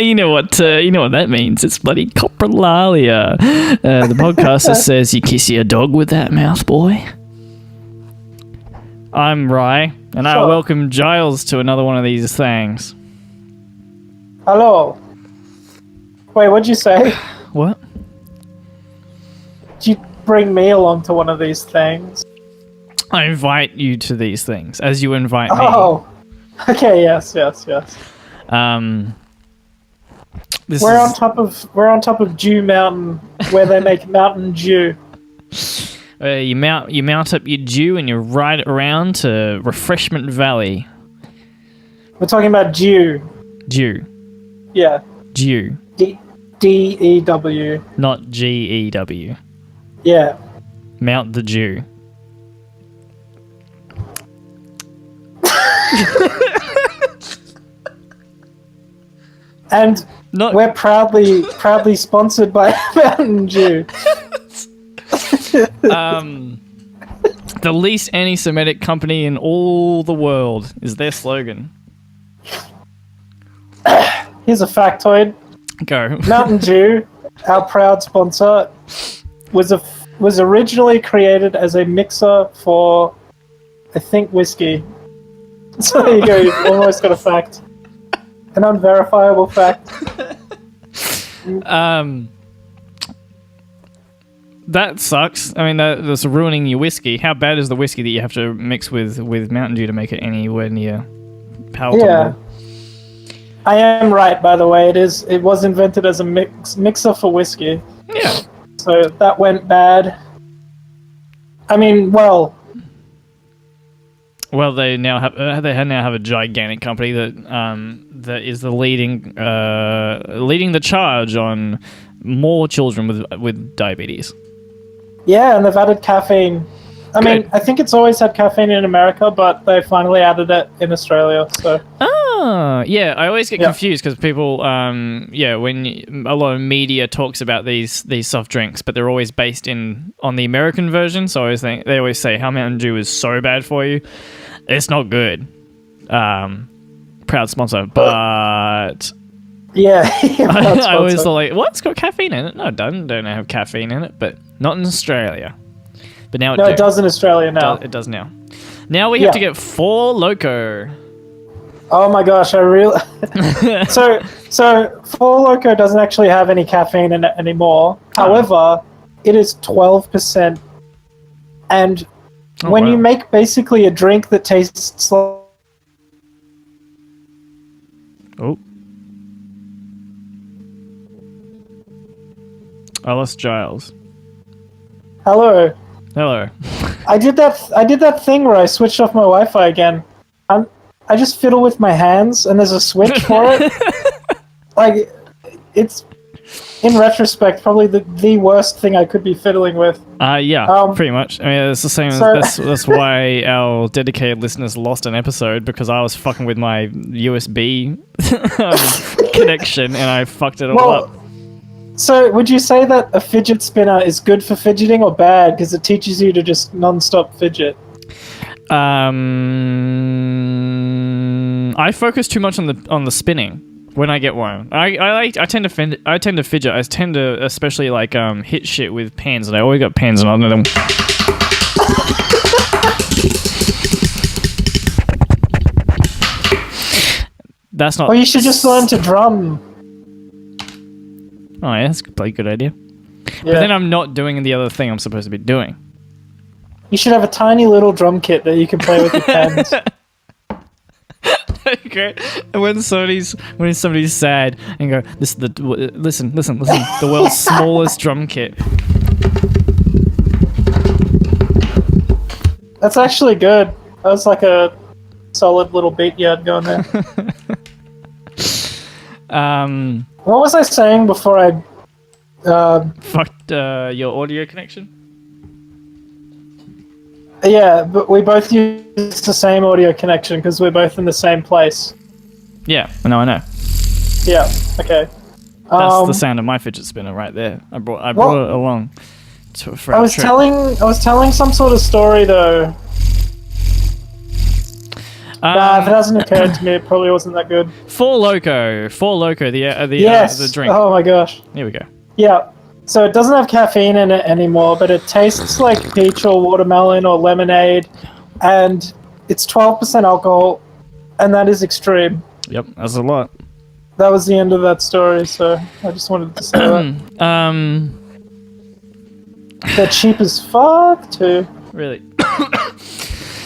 You know what that means. It's bloody Coprolalia. The podcaster says you kiss your dog with that mouth, boy. I'm Rye, and I welcome Giles to another one of these things. Hello. Wait, what'd you say? What? Did you bring me along to one of these things? I invite you to these things, as you invite me. Oh. Okay, yes. We're on top of Dew Mountain, where they make Mountain Dew. You mount up your Dew and you ride around to Refreshment Valley. We're talking about Dew. Dew. Yeah. Dew. D-E-W. Not G-E-W. Yeah. Mount the Dew. And we're proudly sponsored by Mountain Dew. The least anti-Semitic company in all the world is their slogan. Here's a factoid. Go. Mountain Dew, our proud sponsor, was originally created as a mixer for, I think, whiskey. So there you go. You've almost got a fact. An unverifiable fact. That sucks. I mean, that's ruining your whiskey. How bad is the whiskey that you have to mix with Mountain Dew to make it anywhere near palatable? Yeah. I am right, by the way. It was invented as a mixer for whiskey. Yeah. So that went bad. I mean, well, they now have a gigantic company that is leading the charge on more children with diabetes. Yeah, and they've added caffeine. I mean, I think it's always had caffeine in America, but they finally added it in Australia. So. Yeah, I always get confused because people, when a lot of media talks about these soft drinks, but they're always based on the American version. So they always say how Mountain Dew is so bad for you. It's not good. Proud sponsor, but yeah, I always thought like, what? It's got caffeine in it? No, it doesn't. Don't have caffeine in it, but not in Australia. But now it does in Australia now. It does now. Now we have to get 4 Loco. Oh my gosh, I really... So 4 Loco doesn't actually have any caffeine in it anymore. However, it is 12%. And when you make basically a drink that tastes like... Oh. I lost Giles. Hello. I did that thing where I switched off my Wi-Fi again. I just fiddle with my hands, and there's a switch for it. Like, it's, in retrospect, probably the worst thing I could be fiddling with. Yeah, pretty much. I mean, it's the same. That's why our dedicated listeners lost an episode, because I was fucking with my USB connection, and I fucked it all up. So, would you say that a fidget spinner is good for fidgeting or bad, because it teaches you to just non-stop fidget? I focus too much on the spinning when I get one. I tend to fidget. I tend to especially like hit shit with pens, and I always got pens, and I don't know them. That's not. Well, you should just learn to drum. Oh yeah, that's probably a good idea. Yeah. But then I'm not doing the other thing I'm supposed to be doing. You should have a tiny little drum kit that you can play with your pens. Okay. And when somebody's sad and go, listen, the world's smallest drum kit. That's actually good. That was like a solid little beat you had going there. What was I saying before I fucked your audio connection? Yeah, but we both use the same audio connection because we're both in the same place. Yeah, no, I know. Yeah, okay. That's the sound of my fidget spinner right there. I brought it along for I was telling some sort of story though. Nah, if it hasn't occurred to me, it probably wasn't that good. Four Loko, Yes. the drink. Oh my gosh. Here we go. Yeah. So it doesn't have caffeine in it anymore, but it tastes like peach or watermelon or lemonade, and it's 12% alcohol, and that is extreme. Yep, that's a lot. That was the end of that story, so I just wanted to say that. They're cheap as fuck, too. Really?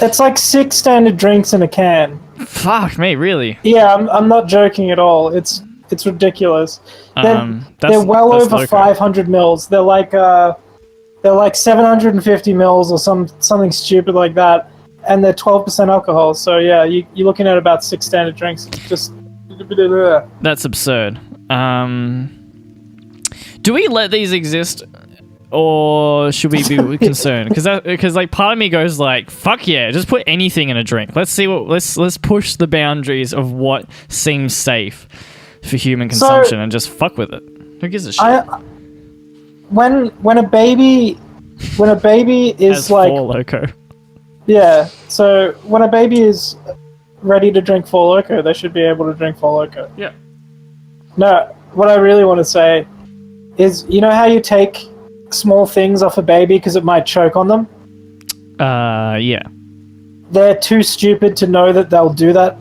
It's like 6 standard drinks in a can. Fuck me, really? Yeah, I'm not joking at all. It's ridiculous. They're well over Loko. 500 mils. They're like 750 mils or something stupid like that, and they're 12% alcohol. So yeah, you're looking at about 6 standard drinks. Just that's absurd. Do we let these exist, or should we be concerned? Because like part of me goes like, fuck yeah, just put anything in a drink. Let's see let's push the boundaries of what seems safe for human consumption and just fuck with it. Who gives a shit? When a baby is like Four Loko. Yeah, so when a baby is ready to drink Four Loko, they should be able to drink Four Loko. Yeah. No, what I really want to say is, you know how you take small things off a baby because it might choke on them? Yeah. They're too stupid to know that they'll do that.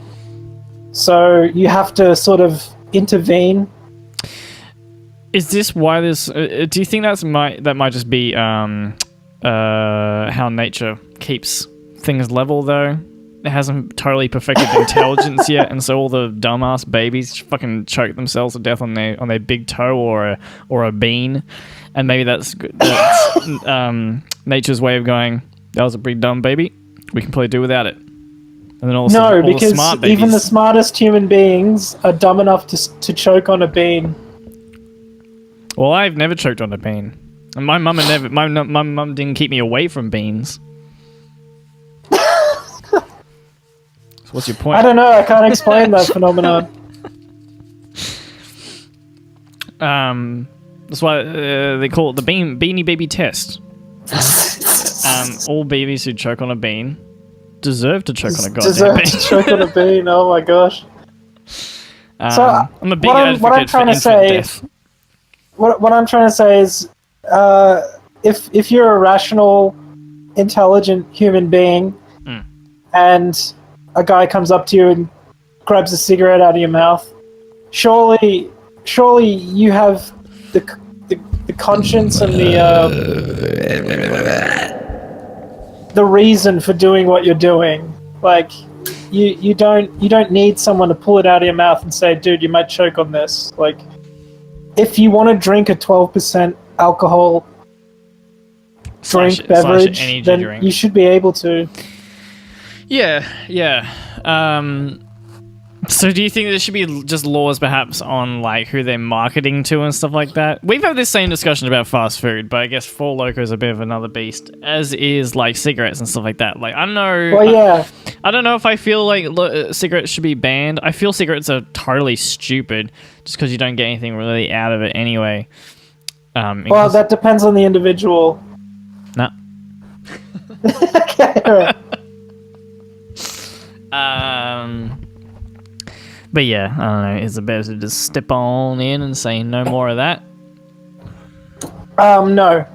So you have to sort of intervene. Is this why this? Do you think that might just be how nature keeps things level, though? It hasn't totally perfected intelligence yet, and so all the dumbass babies fucking choke themselves to death on their big toe or a bean, and maybe that's nature's way of going, that was a pretty dumb baby, we can probably do without it. And then all because the smart babies, even the smartest human beings are dumb enough to choke on a bean. Well, I've never choked on a bean, and my mum didn't keep me away from beans. So what's your point? I don't know. I can't explain that phenomenon. That's why they call it the Beanie Baby test. All babies who choke on a bean deserve to choke on a goddamn bean. To choke on a bean. Oh my gosh. So I'm a big advocate what I'm trying for to say, death. What I'm trying to say is, if you're a rational, intelligent human being, and a guy comes up to you and grabs a cigarette out of your mouth, surely you have the conscience and the reason for doing what you're doing. Like, you don't need someone to pull it out of your mouth and say, dude, you might choke on this. Like, if you want to drink a 12% alcohol beverage, then drink, you should be able to. Yeah. So do you think there should be just laws perhaps on like who they're marketing to and stuff like that? We've had this same discussion about fast food, but I guess Four Loko is a bit of another beast, as is like cigarettes and stuff like that. Like, I don't know. Well, yeah. I don't know if I feel like cigarettes should be banned. I feel cigarettes are totally stupid just because you don't get anything really out of it anyway. Well, that depends on the individual. Nah. Okay, right. But yeah, I don't know. Is it better to just step on in and say no more of that? No.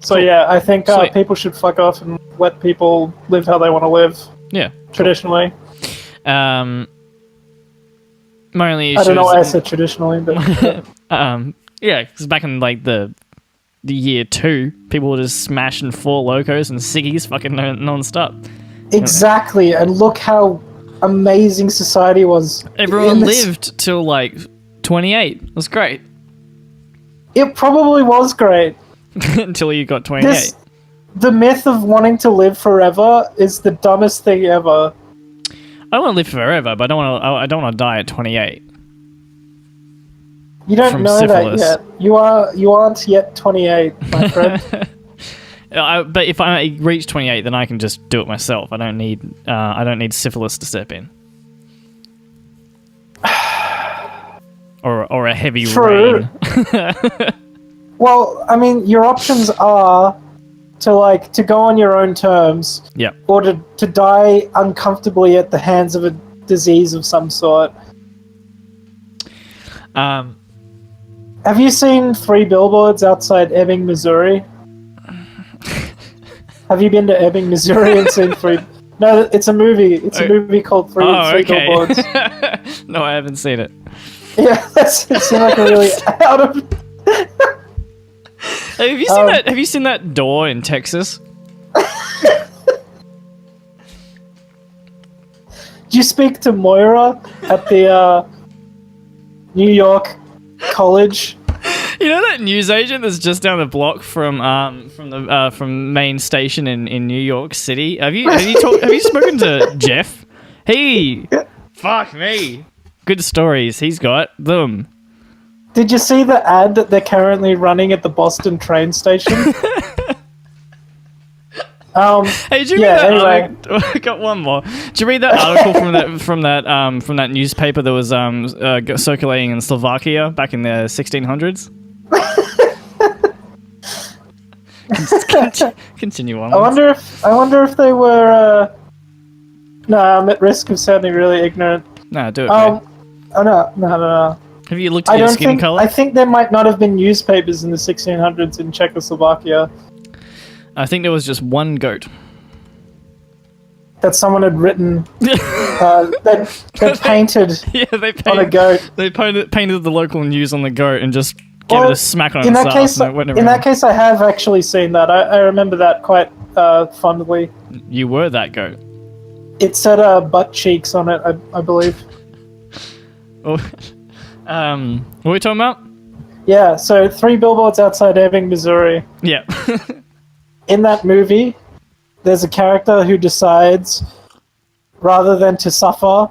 So Cool. yeah, I think Sweet. people should fuck off and let people live how they want to live. Yeah. Traditionally. My only issue I don't know why I is, said traditionally, but yeah, because back in like the year 2, people were just smashing Four Locos and ciggies fucking non-stop. exactly. And look how amazing society was. Everyone lived till like 28. It was great. It probably was great. Until you got 28. The myth of wanting to live forever is the dumbest thing ever. I don't want to live forever, but I don't want to die at 28. You don't From know syphilis. that yet. You aren't yet 28, my friend. But if I reach 28, then I can just do it myself. I don't need syphilis to step in. or a heavy True. rain. Well, I mean, your options are to go on your own terms. Yeah. Or to die uncomfortably at the hands of a disease of some sort. Have you seen 3 billboards outside Ebbing, Missouri? Have you been to Ebbing, Missouri and seen 3? No, it's a movie. It's a movie called Three Billboards. No, I haven't seen it. Yeah, it seems like a really out of. Have you seen that? Have you seen that door in Texas? Did you speak to Moira at the New York College? You know that newsagent that's just down the block from main station in New York City? Have you spoken to Jeff? Hey, fuck me. Good stories. He's got them. Did you see the ad that they're currently running at the Boston train station? Hey, did you read that? Anyway. I got one more. Did you read that article from that newspaper that was circulating in Slovakia back in the 1600s? Continue on. I wonder if they were. No, I'm at risk of sounding really ignorant. No, do it. Oh no. Have you looked at your skin color? I think there might not have been newspapers in the 1600s in Czechoslovakia. I think there was just one goat that someone had written. That painted. Yeah, they painted on a goat. They painted the local news on the goat and just gave it a smack on its ass. In that case, I have actually seen that. I remember that quite fondly. You were that goat. It said butt cheeks on it, I believe. Oh, what are we talking about? Yeah, so 3 billboards outside Ebbing, Missouri. Yeah. In that movie, there's a character who decides, rather than to suffer,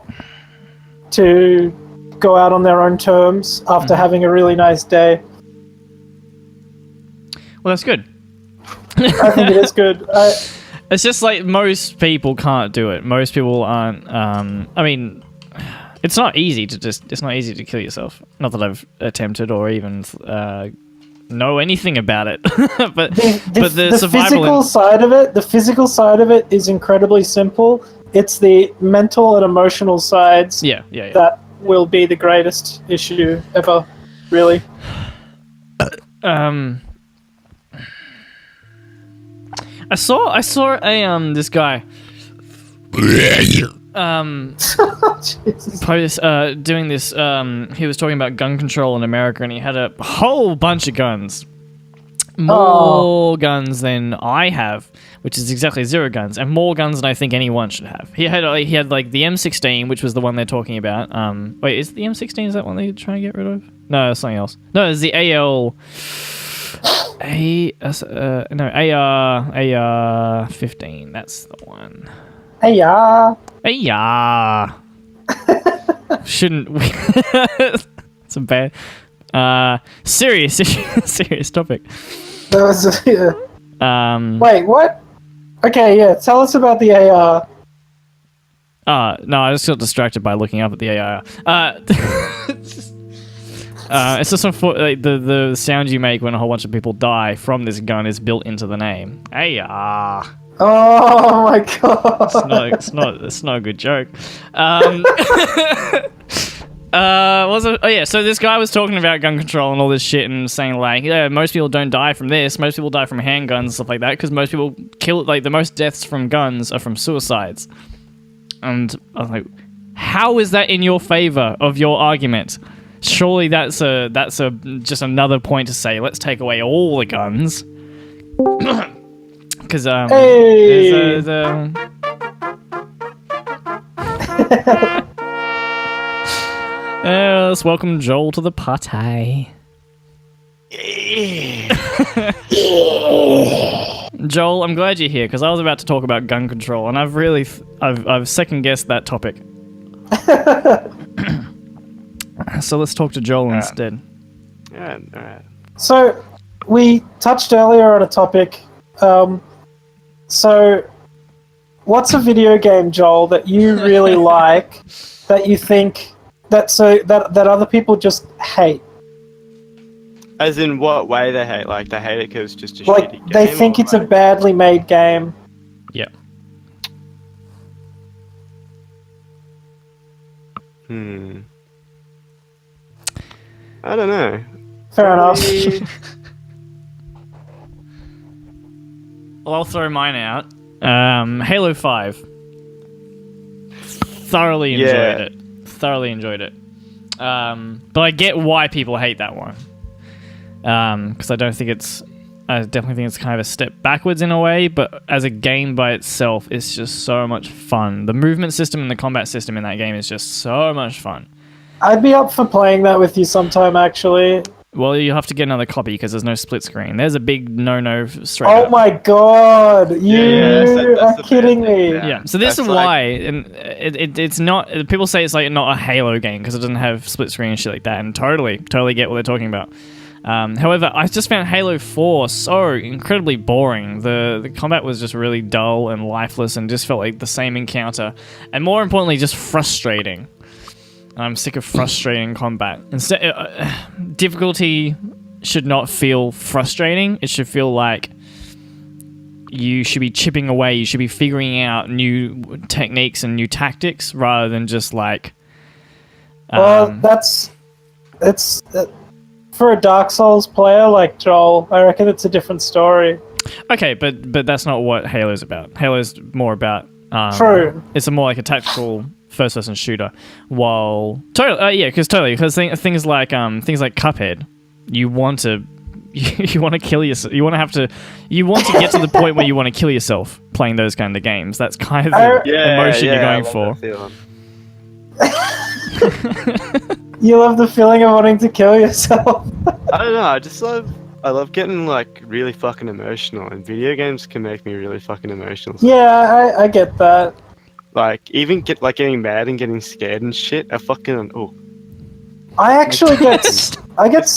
to go out on their own terms after having a really nice day. Well, that's good. I think it is good. It's just like most people can't do it. Most people aren't. I mean, it's not easy to kill yourself. Not that I've attempted or even know anything about it. but the physical side of it, the physical side of it is incredibly simple. It's the mental and emotional sides that will be the greatest issue ever, really. I saw a this guy post doing this. He was talking about gun control in America, and he had a whole bunch of guns, more guns than I have, which is exactly 0 guns, and more guns than I think anyone should have. He had like the M16, which was the one they're talking about. Wait, is the M16 is that one they're trying to get rid of? No, it's something else. No, it's the AR-15. That's the one. AR. Shouldn't we? It's a bad. Serious issue. Serious topic. That was. Wait, what? Okay, yeah. Tell us about the AR. No, I just got distracted by looking up at the AR. It's just like the sound you make when a whole bunch of people die from this gun is built into the name. AR. Oh my god! It's not a good joke. So this guy was talking about gun control and all this shit and saying like, yeah, most people don't die from this. Most people die from handguns and stuff like that because most people kill. Like the most deaths from guns are from suicides. And I was like, how is that in your favor of your argument? Surely that's just another point to say, let's take away all the guns. Because let's welcome Joel to the party. Joel, I'm glad you're here because I was about to talk about gun control, and I've second guessed that topic. So let's talk to Joel instead. Yeah, all right. So we touched earlier on a topic. So what's a video game, Joel, that you really like that you think that other people just hate? As in what way they hate? Like they hate it because it's just a Like, shitty game? they think it's a badly made game. Yeah. I don't know. Fair enough. Well, I'll throw mine out. Halo 5. Thoroughly enjoyed it. Thoroughly enjoyed it. But I get why people hate that one. Because I definitely think it's kind of a step backwards in a way, but as a game by itself, it's just so much fun. The movement system and the combat system in that game is just so much fun. I'd be up for playing that with you sometime, actually. Well, you have to get another copy because there's no split screen. There's a big no straight Oh up. my god! You are kidding me. Yeah, so this is why, and it's not. People say it's like not a Halo game because it doesn't have split screen and shit like that, and totally get what they're talking about. However, I just found Halo 4 so incredibly boring. The combat was just really dull and lifeless, and just felt like the same encounter, and more importantly, just frustrating. I'm sick of frustrating combat. Instead, difficulty should not feel frustrating. It should feel like you should be chipping away. You should be figuring out new techniques and new tactics rather than just like. Well, it's for a Dark Souls player like Joel. I reckon it's a different story. Okay, but that's not what Halo's about. Halo's more about. True. It's more like a tactical first-person shooter. While because things like Cuphead, you want to kill yourself. You want to get to the point where you want to kill yourself playing those kind of games. That's kind of the emotion you're going for. You love the feeling of wanting to kill yourself. I don't know. I love getting like really fucking emotional, and video games can make me really fucking emotional. Yeah, I get that. Like even getting mad and getting scared and shit. I actually I get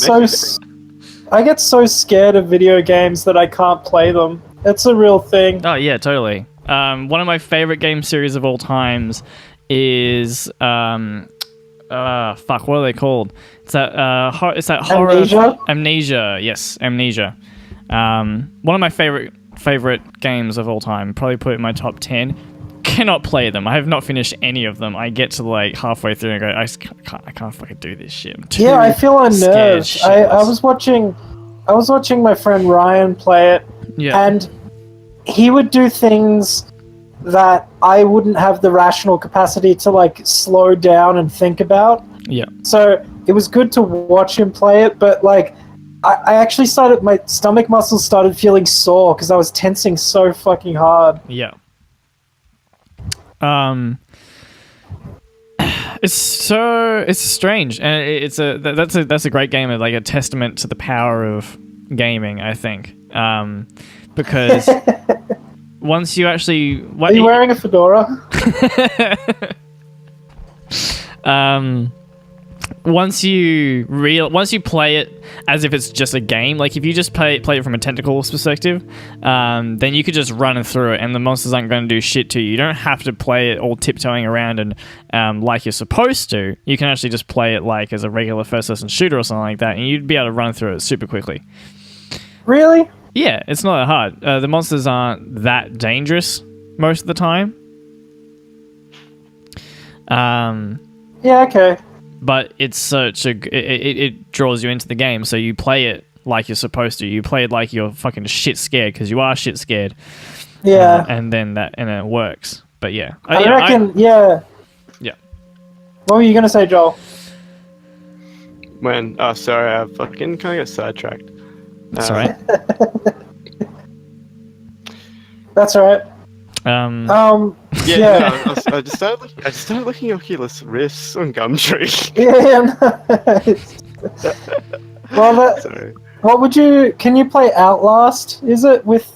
so scared of video games that I can't play them. It's a real thing. Oh yeah, totally. One of my favorite game series of all times is what are they called? It's that horror. Amnesia. Yes, Amnesia. One of my favorite games of all time. Probably put it in my top 10. Cannot play them. I have not finished any of them. I get to like halfway through and go, I can't fucking do this shit. Yeah, I feel unnerved. I was watching my friend Ryan play it, and he would do things that I wouldn't have the rational capacity to like slow down and think about. Yeah. So it was good to watch him play it, but like I actually my stomach muscles started feeling sore because I was tensing so fucking hard. Yeah. It's strange, and that's a great game, like a testament to the power of gaming, I think. Because once you actually, are you wearing a fedora? Once you play it as if it's just a game, like if you just play it from a technical perspective, then you could just run through it and the monsters aren't going to do shit to you. You don't have to play it all tiptoeing around and like you're supposed to. You can actually just play it like as a regular first-person shooter or something like that, and you'd be able to run through it super quickly. Really? Yeah, it's not that hard. The monsters aren't that dangerous most of the time. Yeah, okay. But it's it draws you into the game, so you play it like you're supposed to. You play it like you're fucking shit scared because you are shit scared. Yeah. And it works. But yeah, I reckon. Yeah. What were you gonna say, Joel? Sorry, I fucking kind of got sidetracked. That's all right. That's all right. Yeah. No, I just started looking at Oculus Rifts on Gumtree. Yeah. Well, can you play Outlast? Is it with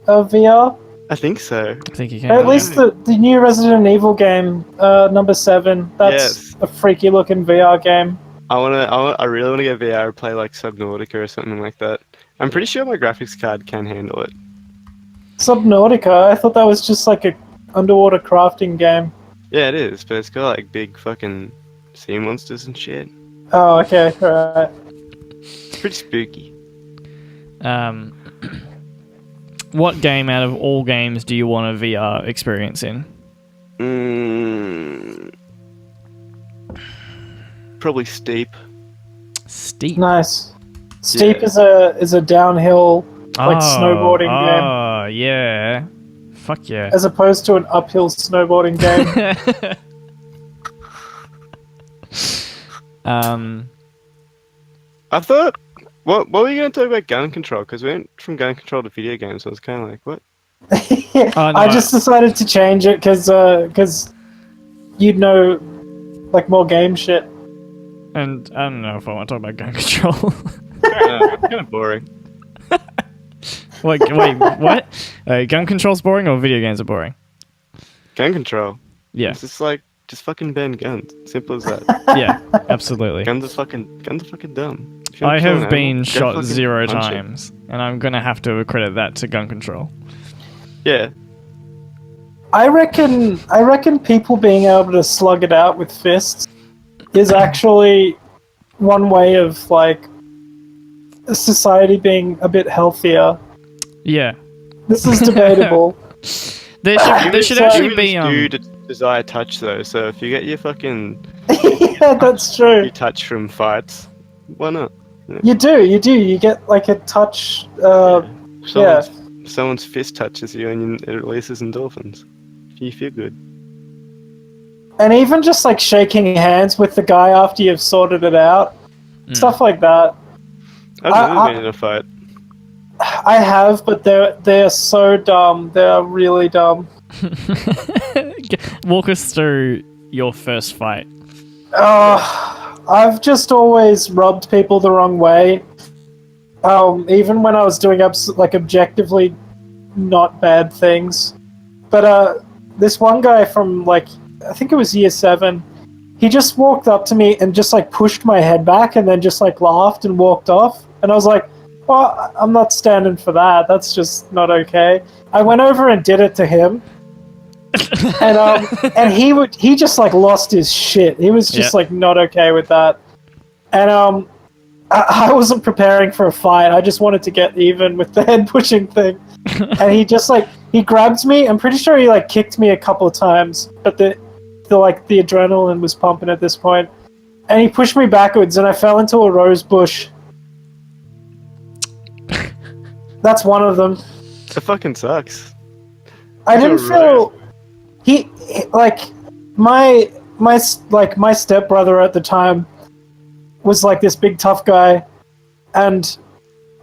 VR? I think so. I think you can. At least the new Resident Evil game, number 7. That's a freaky looking VR game. I really want to get VR and play like Subnautica or something like that. I'm pretty sure my graphics card can handle it. Subnautica? I thought that was just like a underwater crafting game. Yeah, it is, but it's got like big fucking sea monsters and shit. Oh, okay, alright. Pretty spooky. What game out of all games do you want a VR experience in? Probably Steep. Steep. Nice. Steep is a downhill snowboarding game. Oh, yeah. Fuck yeah. As opposed to an uphill snowboarding game. I thought, what were you going to talk about gun control? Because we went from gun control to video games, so I was kind of like, what? Oh, no, I just decided to change it because you'd know like more game shit. And I don't know if I want to talk about gun control. It's kind of boring. Wait, what? Gun control's boring or video games are boring? Gun control. Yeah. It's just like, just fucking ban guns. Simple as that. Yeah, absolutely. Guns are fucking dumb. I have been shot 0 times, and I'm gonna have to accredit that to gun control. Yeah. I reckon people being able to slug it out with fists is actually one way of like society being a bit healthier. Yeah. This is debatable. There should actually be desire touch though, so if you get your fucking Yeah, that's true. you touch from fights, why not? You do. You get like a touch. Someone's fist touches you and it releases endorphins. You feel good. And even just like shaking hands with the guy after you've sorted it out, stuff like that. I've never been in a fight. I have, but they're so dumb. They're really dumb. Walk us through your first fight. I've just always rubbed people the wrong way. Even when I was doing objectively not bad things. But this one guy from I think it was year 7, he just walked up to me and just pushed my head back and then just laughed and walked off. And I was like, well, I'm not standing for that. That's just not okay. I went over and did it to him. And he just lost his shit. He was just not okay with that. And I wasn't preparing for a fight. I just wanted to get even with the head pushing thing. And he just he grabbed me. I'm pretty sure he kicked me a couple of times, but the adrenaline was pumping at this point. And he pushed me backwards and I fell into a rose bush. That's one of them. It fucking sucks. I didn't feel my stepbrother at the time was this big tough guy, and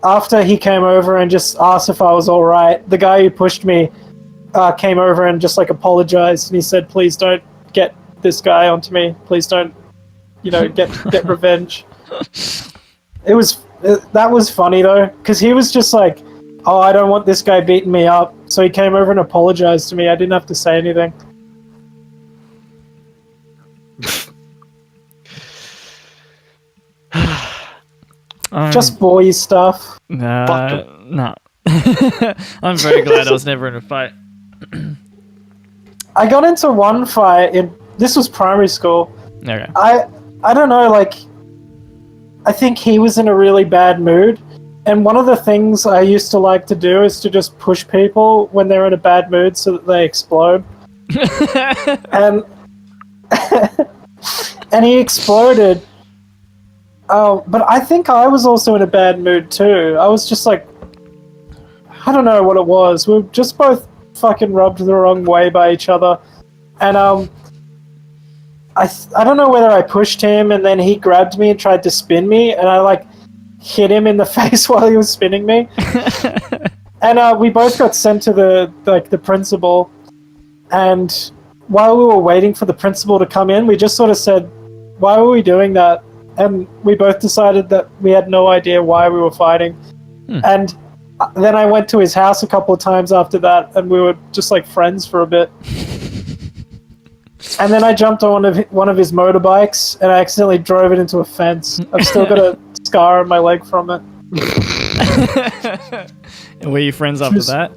after he came over and just asked if I was all right, the guy who pushed me came over and just apologized, and he said, "Please don't get this guy onto me. Please don't, get revenge." That was funny though, because he was just oh, I don't want this guy beating me up. So he came over and apologized to me. I didn't have to say anything. Just boy stuff. No. I'm very glad I was never in a fight. I got into one fight this was primary school. Okay. I don't know, I think he was in a really bad mood. And one of the things I used to like to do is to just push people when they're in a bad mood so that they explode. and and he exploded. But I think I was also in a bad mood too. I was just I don't know what it was. We were just both fucking rubbed the wrong way by each other. And I don't know whether I pushed him and then he grabbed me and tried to spin me, and I hit him in the face while he was spinning me. And we both got sent to the principal, and while we were waiting for the principal to come in, we just sort of said, why were we doing that? And we both decided that we had no idea why we were fighting. And then I went to his house a couple of times after that, and we were just friends for a bit. And then I jumped on one of his motorbikes, and I accidentally drove it into a fence. I've still got a scar on my leg from it. And were you friends after that?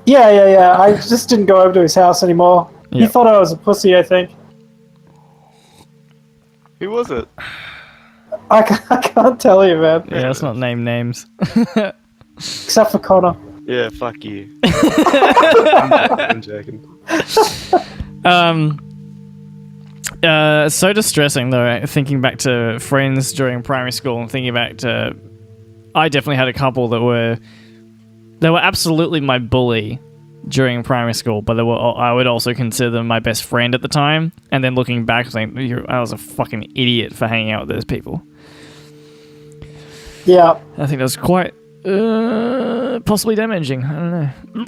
Yeah. I just didn't go over to his house anymore. Yep. He thought I was a pussy, I think. Who was it? I can't tell you, man. Yeah, let's not name names. Except for Connor. Yeah, fuck you. I'm joking. So distressing though, thinking back to friends during primary school and thinking back to... I definitely had a couple that were absolutely my bully during primary school, but I would also consider them my best friend at the time. And then looking back, I think I was a fucking idiot for hanging out with those people. Yeah. I think that was quite possibly damaging. I don't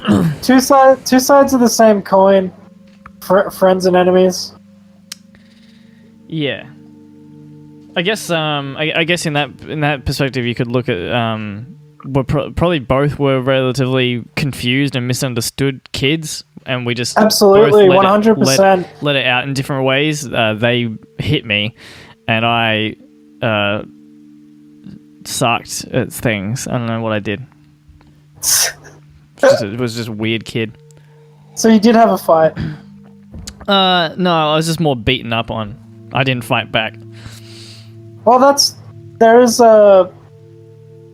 know. Two sides of the same coin. Friends and enemies. Yeah. I guess I guess in that perspective you could look at probably both were relatively confused and misunderstood kids, and we just absolutely 100% let it out in different ways. They hit me, and I sucked at things. I don't know what I did. It was just a weird kid. So you did have a fight? No, I was just more beaten up on. I didn't fight back. Well,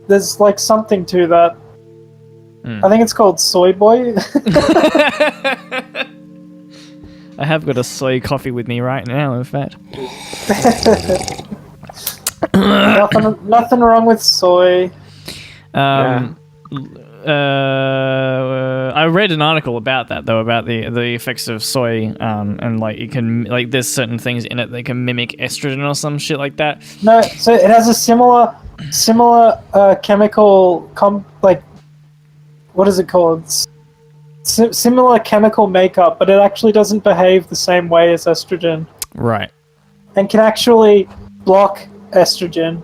there's like something to that. I think it's called soy boy. I have got a soy coffee with me right now, in fact. Nothing wrong with soy. I read an article about that though, about the effects of soy, and like you can there's certain things in it that can mimic estrogen or some shit like that. No, so it has a similar chemical what is it called? Similar chemical makeup, but it actually doesn't behave the same way as estrogen. Right. And can actually block estrogen.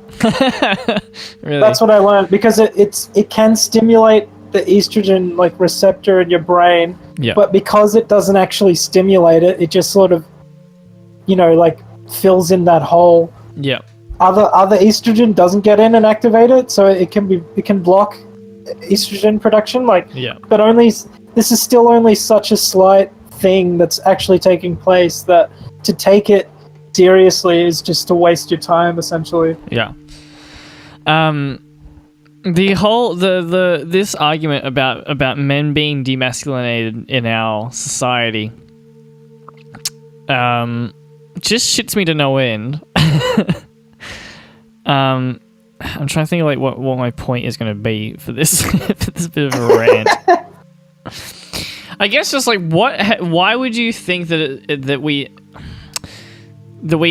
Really? That's what I learned, because it can stimulate the estrogen receptor in your brain. Yeah. But because it doesn't actually stimulate it, it just sort of fills in that hole. Yeah. Other estrogen doesn't get in and activate it, so it can block estrogen production. But this is still only such a slight thing that's actually taking place that to take it seriously is just to waste your time, essentially. Yeah. The whole this argument about men being demasculinated in our society just shits me to no end. I'm trying to think of what my point is going to be for this for this bit of a rant. I guess just why would you think that we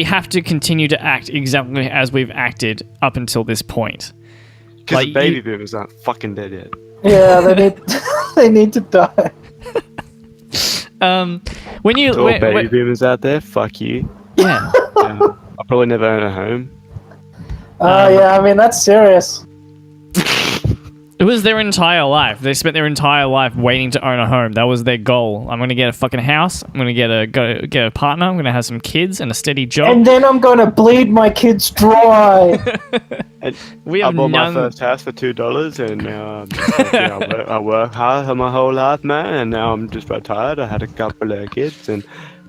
have to continue to act exactly as we've acted up until this point? Because the baby boomers aren't fucking dead yet. Yeah, they need to die. When you all baby boomers out there, fuck you. Yeah. I'll probably never own a home. Yeah, I mean that's serious. It was their entire life. They spent their entire life waiting to own a home. That was their goal. I'm going to get a fucking house. I'm going to get a partner. I'm going to have some kids and a steady job. And then I'm going to bleed my kids dry. I bought my first house for $2, and now I work hard my whole life, man, and now I'm just retired. I had a couple of kids, and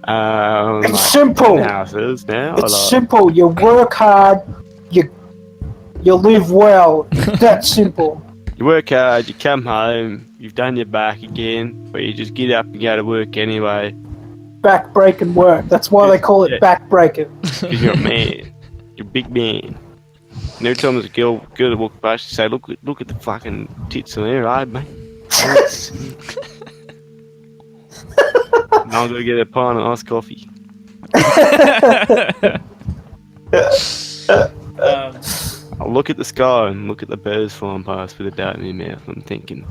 it's simple. Houses now. It's simple. You work hard. You live well. That's simple. You work hard, you come home, you've done your back again, but you just get up and go to work anyway. Back-breaking work. That's why they call it back-breaking. Because you're a man. You're a big man. And every time there's a girl that walks past, you say, look at the fucking tits on there, right, mate? Now I'm going to get a pint of iced coffee. I'll look at the sky and look at the birds flying past with a dart in their mouth. I'm thinking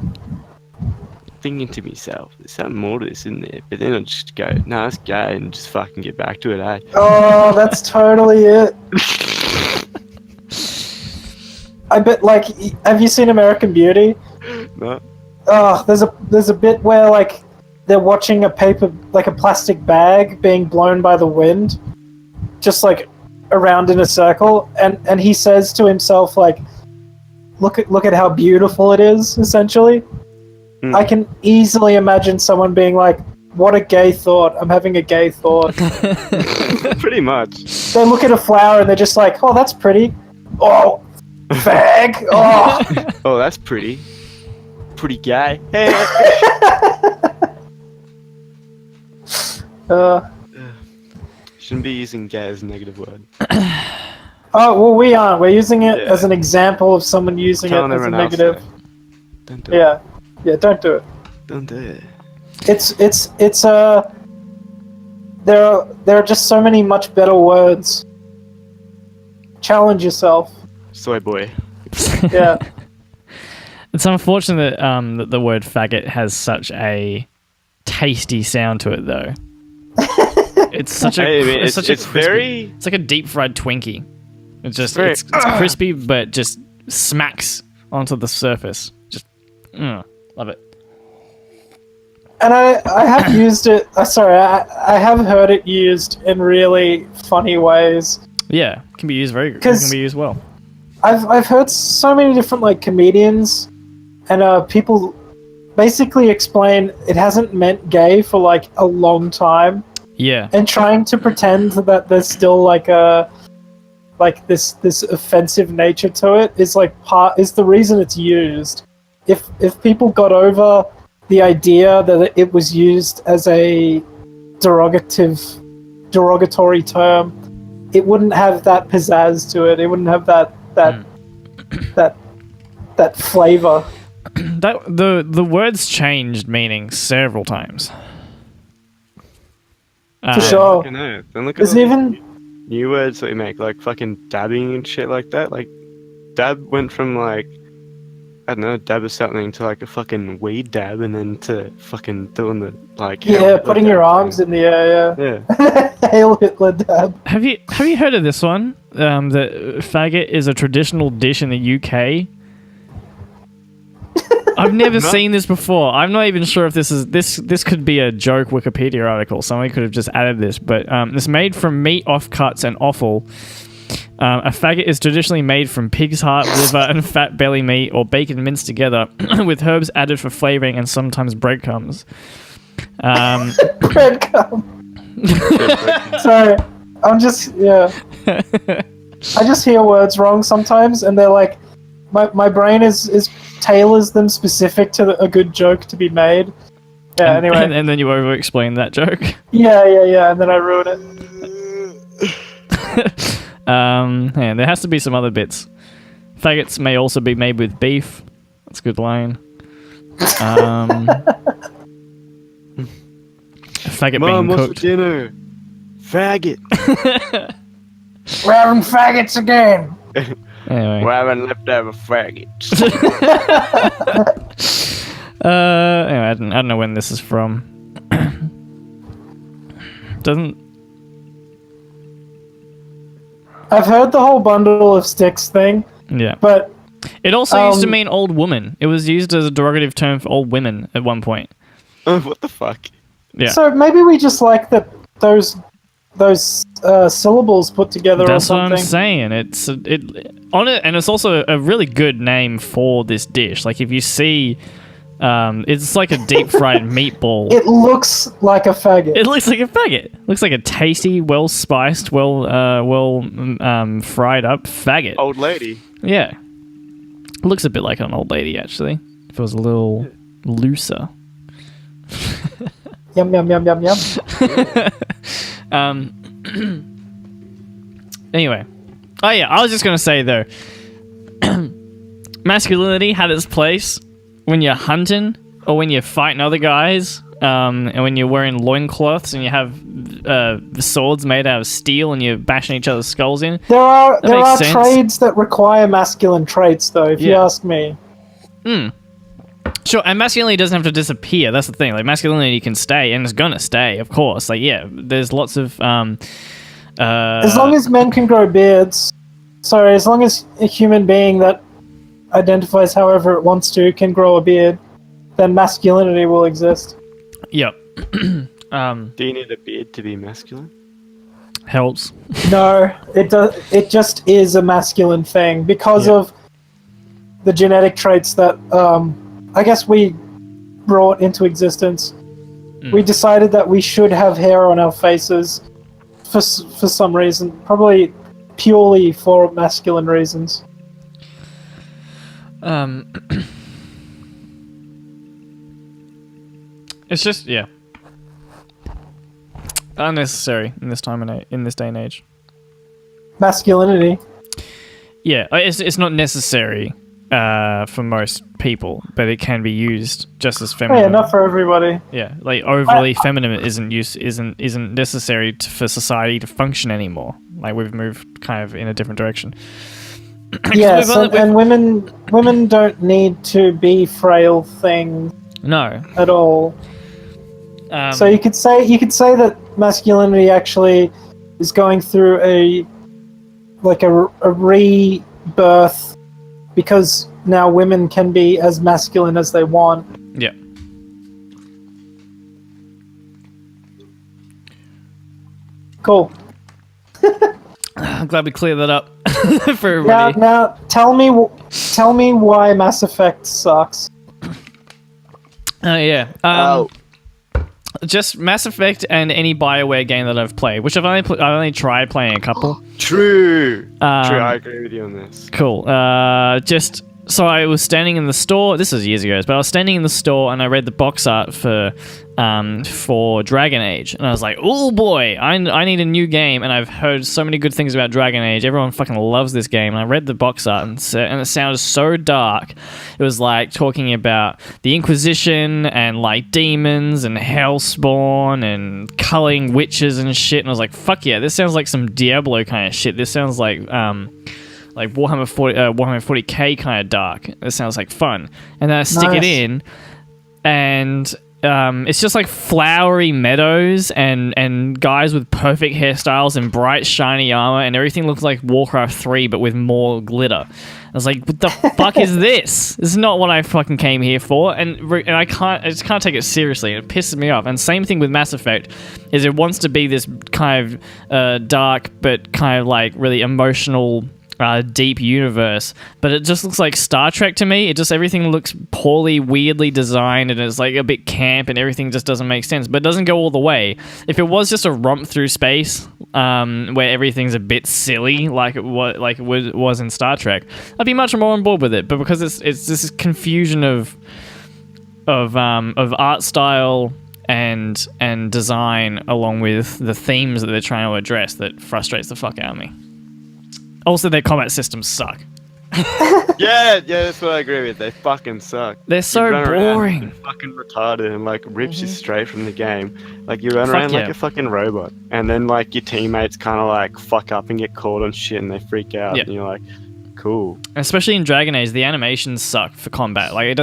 to myself, there's something more to this, isn't there? But then I just go, no, let's go and just fucking get back to it, eh? Oh, that's totally it. I bet, have you seen American Beauty? No. Oh, there's a bit where they're watching a plastic bag being blown by the wind, just around in a circle, and he says to himself look at how beautiful it is, essentially. I can easily imagine someone being like, what a gay thought, I'm having a gay thought. Pretty much. They look at a flower and they're just like, oh, that's pretty, Oh, fag. Oh. Oh, that's pretty. Pretty gay. Hey. Shouldn't be using gay as a negative word. Oh, well, we aren't. We're using it as an example of someone using it as a negative. Don't do it. Yeah, don't do it. Don't do it. There are just so many much better words. Challenge yourself. Soy boy. Yeah. It's unfortunate that the word faggot has such a tasty sound to it, though. It's such a. It's very. It's like a deep fried Twinkie. It's crispy, but just smacks onto the surface. Just love it. And I have used it. I have heard it used in really funny ways. Yeah, it can be used it can be used well. I've heard so many different like comedians and people basically explain it hasn't meant gay for like a long time. Yeah. And trying to pretend that there's still like this offensive nature to it is is the reason it's used. If people got over the idea that it was used as a derogatory term, it wouldn't have that pizzazz to it. It wouldn't have that flavor. The words changed meaning several times. For sure. I know. Then look There's at even new words that we make, like fucking dabbing and shit like that. Like, dab went from like, I don't know, dab is something to like a fucking weed dab, and then to fucking doing the like. putting your arms in the air. Yeah. Hail Hitler dab. Have you heard of this one? That faggot is a traditional dish in the UK. I've never seen this before. I'm not even sure if this could be a joke Wikipedia article. Somebody could have just added this, but it's made from meat offcuts and offal. A faggot is traditionally made from pig's heart, liver, and fat belly meat, or bacon minced together, with herbs added for flavoring and sometimes breadcrumbs. Breadcrumb. Sorry, I just hear words wrong sometimes, and they're like, my brain is tailors them specific to a good joke to be made. Yeah. Anyway, and then you over-explain that joke. Yeah, and then I ruin it. Yeah, there has to be some other bits. Faggots may also be made with beef. That's a good line. Faggot Mom, being what's cooked. for dinner? Faggot. We're having faggots again. Anyway. We're having leftover faggots. Anyway, I don't know when this is from. I've heard the whole bundle of sticks thing. Yeah. But it also used to mean old woman. It was used as a derogative term for old women at one point. What the fuck? Yeah. So maybe we just like those syllables put together or something. That's what I'm saying. And it's also a really good name for this dish. Like if you see, it's like a deep fried meatball. It looks like a faggot. It looks like a faggot. It looks like a tasty, well spiced, well fried up faggot. Old lady. Yeah. It looks a bit like an old lady actually. If it was a little looser. Yum yum yum yum yum. Anyway. Oh yeah, I was just gonna say though, masculinity had its place when you're hunting or when you're fighting other guys, and when you're wearing loincloths and you have swords made out of steel and you're bashing each other's skulls in. There are trades that require masculine traits though, if you ask me. Sure, and masculinity doesn't have to disappear. That's the thing. Like masculinity can stay, and it's gonna stay, of course. Like there's lots of as long as men can grow beards. Sorry, as long as a human being that identifies however it wants to can grow a beard, then masculinity will exist. Yep. Do you need a beard to be masculine? Helps. No, it does. It just is a masculine thing because of the genetic traits that I guess we brought into existence. We decided that we should have hair on our faces for some reason. Probably purely for masculine reasons. It's just unnecessary in this day and age. Masculinity. Yeah, it's not necessary for most people, but it can be used just as feminine. Yeah, not for everybody. Yeah, like overly feminine isn't necessary for society to function anymore. Like we've moved kind of in a different direction. Yes, and women don't need to be frail things. No, at all. So you could say that masculinity actually is going through a rebirth because now women can be as masculine as they want. Yeah. Cool. I'm glad we cleared that up for everybody. Now tell me why Mass Effect sucks. Just Mass Effect and any BioWare game that I've played, which I've only tried playing a couple. True. I agree with you on this. Cool. So I was standing in the store. This was years ago, but I was standing in the store and I read the box art for Dragon Age, and I was like, "Oh boy, I need a new game." And I've heard so many good things about Dragon Age. Everyone fucking loves this game. And I read the box art and it sounded so dark. It was like talking about the Inquisition and like demons and Hellspawn and culling witches and shit. And I was like, "Fuck yeah, this sounds like some Diablo kind of shit. This sounds like Warhammer 40k kind of dark. This sounds like fun." And then I stick it in, and it's just like flowery meadows and guys with perfect hairstyles and bright shiny armor, and everything looks like Warcraft 3 but with more glitter. I was like, what the fuck is this? This is not what I fucking came here for, and I just can't take it seriously. It pisses me off. And same thing with Mass Effect, is it wants to be this kind of dark but kind of like really emotional, deep universe, but it just looks like Star Trek to me. Everything looks poorly, weirdly designed, and it's like a bit camp, and everything just doesn't make sense, but it doesn't go all the way. If it was just a romp through space, where everything's a bit silly, like it was in Star Trek, I'd be much more on board with it. But because it's this confusion of art style and design, along with the themes that they're trying to address, that frustrates the fuck out of me. Also, their combat systems suck. yeah, that's what I agree with. They fucking suck. They're so boring. And fucking retarded, and like rips you straight from the game. Like you run around like a fucking robot, and then like your teammates kind of like fuck up and get caught on shit, and they freak out, and you're like, cool. Especially in Dragon Age, the animations suck for combat. Like I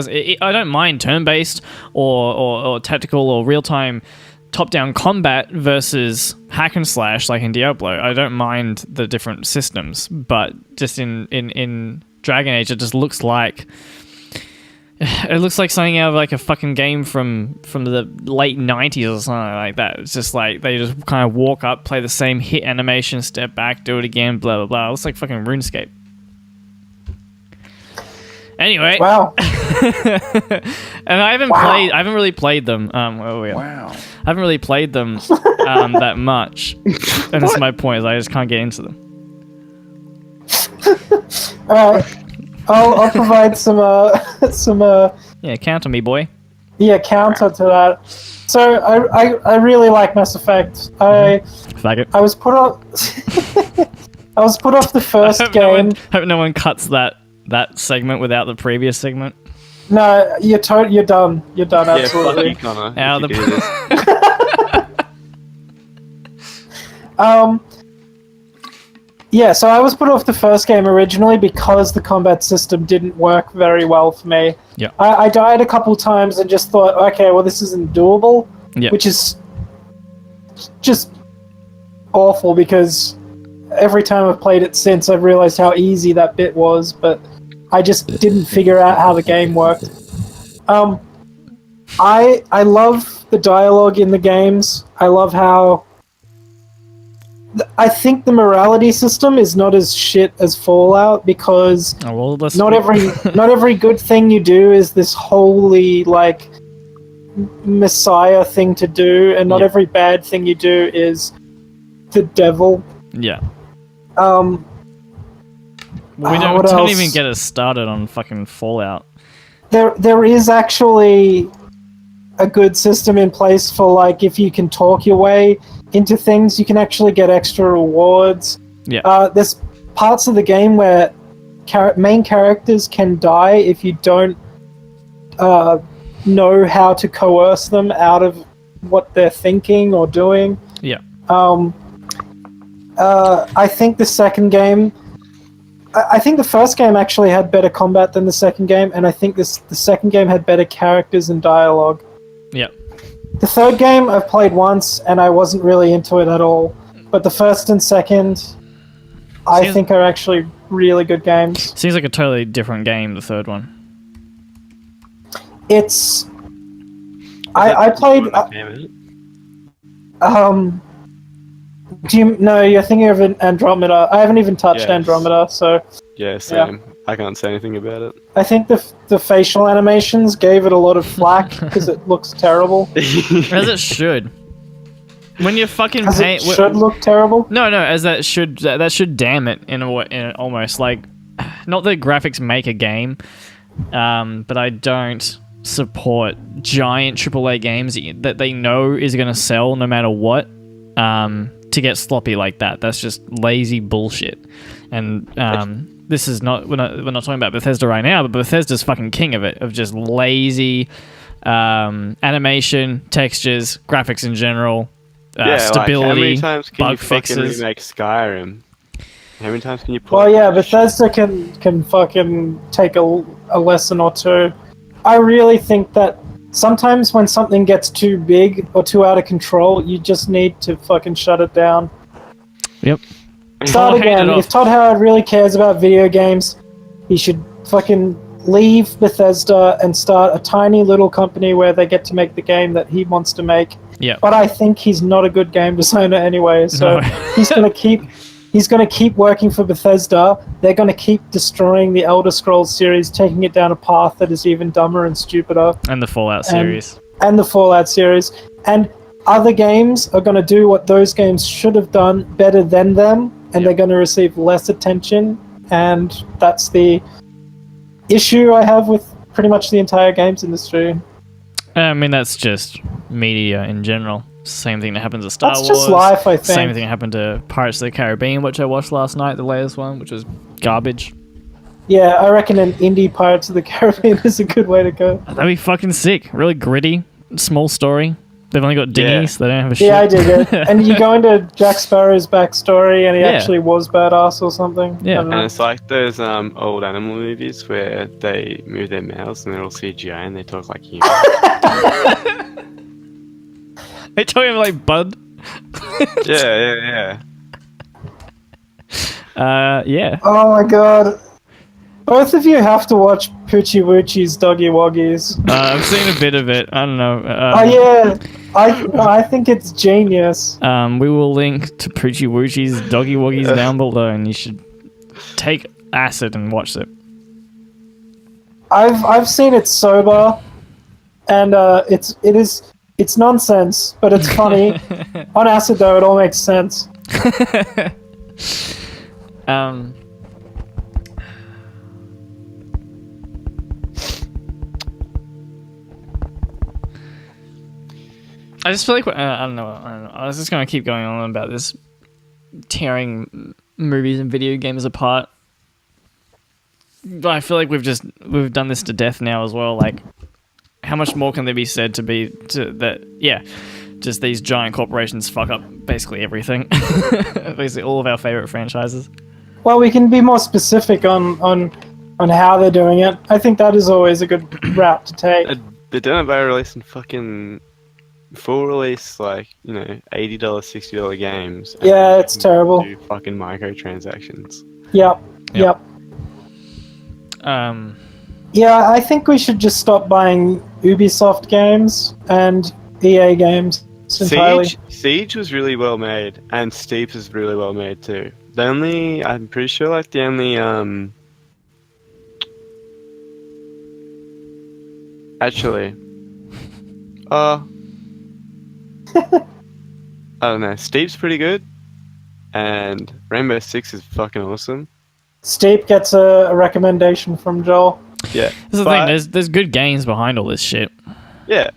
don't mind turn-based or tactical or real-time top-down combat versus hack and slash like in Diablo. I don't mind the different systems, but just in Dragon Age, it just looks like something out of like a fucking game from the late 90s or something like that. It's just like they just kind of walk up, play the same hit animation, step back, do it again, blah blah blah. It looks like fucking RuneScape. Anyway, wow. And I haven't really played them. Wow. I haven't really played them that much, and that's my point. Is I just can't get into them. I'll provide some counter me, boy. Yeah, counter to that. So I really like Mass Effect. I was put off. I was put off the first game. Hope no one cuts that segment without the previous segment. No, you're done. You're done. Absolutely. Yeah, fuck you, Connor. Out of the. Yeah, so I was put off the first game originally because the combat system didn't work very well for me. Yeah. I died a couple times and just thought, okay, well, this isn't doable. Yeah. Which is just awful because every time I've played it since, I've realized how easy that bit was, but I just didn't figure out how the game worked. I love the dialogue in the games. I love how... I think the morality system is not as shit as Fallout because not every good thing you do is this holy, like, messiah thing to do, and not every bad thing you do is the devil. Yeah. Well, we don't even get us started on fucking Fallout. There is actually a good system in place for, like, if you can talk your way into things, you can actually get extra rewards. Yeah. There's parts of the game where main characters can die if you don't know how to coerce them out of what they're thinking or doing. Yeah. I think the second game... I think the first game actually had better combat than the second game, and I think the second game had better characters and dialogue. Yeah. The third game I've played once, and I wasn't really into it at all. But the first and second, I think are actually really good games. Seems like a totally different game, the third one. It's... I played... No, you're thinking of Andromeda. I haven't even touched Andromeda, so... Yeah, same. Yeah. I can't say anything about it. I think the facial animations gave it a lot of flack because it looks terrible. As it should. When you fucking paint... It should look terrible? No, as that should damn it in almost, like... Not that graphics make a game, but I don't support giant AAA games that they know is going to sell no matter what, to get sloppy like that. That's just lazy bullshit. And this is not we're not talking about Bethesda right now, but Bethesda's fucking king of it, of just lazy animation, textures, graphics in general, stability, like, how many times can bug you fixes. Fucking remake Skyrim? How many times can you Well, yeah, Bethesda can fucking take a lesson or two. I really think that sometimes when something gets too big or too out of control, you just need to fucking shut it down. Yep. Start again. If Todd Howard really cares about video games, he should fucking leave Bethesda and start a tiny little company where they get to make the game that he wants to make. Yeah. But I think he's not a good game designer anyway, so he's gonna keep working for Bethesda. They're gonna keep destroying the Elder Scrolls series, taking it down a path that is even dumber and stupider. And the Fallout series. And the Fallout series. And other games are gonna do what those games should have done better than them, and they're gonna receive less attention. And that's the issue I have with pretty much the entire games industry. I mean, that's just media in general. Same thing that happens to Star Wars. That's just life, I think. Same thing happened to Pirates of the Caribbean, which I watched last night, the latest one, which was garbage. Yeah, I reckon an indie Pirates of the Caribbean is a good way to go. That'd be fucking sick. Really gritty, small story. They've only got dinghies. They don't have a ship. Yeah, I dig it. And you go into Jack Sparrow's backstory, and he actually was badass or something. Yeah, and it's like those old animal movies where they move their mouths and they're all CGI and they talk like humans. They talking like Bud. Yeah. Yeah. Oh my god. Both of you have to watch Poochie Woochie's Doggy Woggies. I've seen a bit of it. I don't know. Oh yeah, I think it's genius. We will link to Poochie Woochie's Doggy Woggies down below, and you should take acid and watch it. I've seen it sober, and it's nonsense, but it's funny. On acid though, it all makes sense. I just feel like I don't know. I was just gonna keep going on about this, tearing movies and video games apart. But I feel like we've done this to death now as well. Like, how much more can there be said that? Yeah, just these giant corporations fuck up basically everything, basically all of our favorite franchises. Well, we can be more specific on how they're doing it. I think that is always a good route to take. They're doing it by releasing fucking full release, like, $80, $60 games. Yeah, it's terrible. Do fucking microtransactions. Yep. Yeah, I think we should just stop buying Ubisoft games and EA games entirely. Siege was really well made, and Steep is really well made too. I'm pretty sure, like, the only actually, I don't know. Steep's pretty good, and Rainbow Six is fucking awesome. Steep gets a recommendation from Joel. Yeah, that's the thing. There's good games behind all this shit. Yeah,